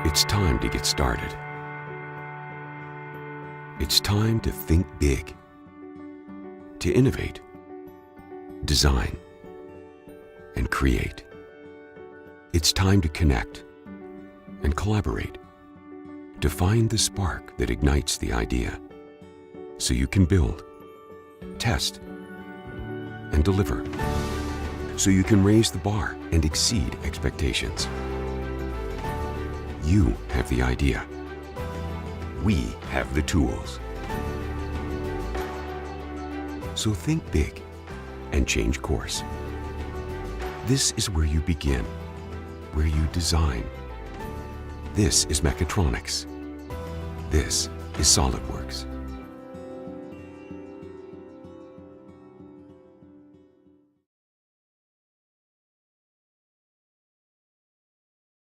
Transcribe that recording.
It's time to get started. It's time to think big, to innovate, design, and create. It's time to connect and collaborate, to find the spark that ignites the idea, so you can build, test, and deliver, so you can raise the bar and exceed expectations. You have the idea. We have the tools. So think big and change course. This is where you begin, where you design. This is mechatronics. This is Solidworks.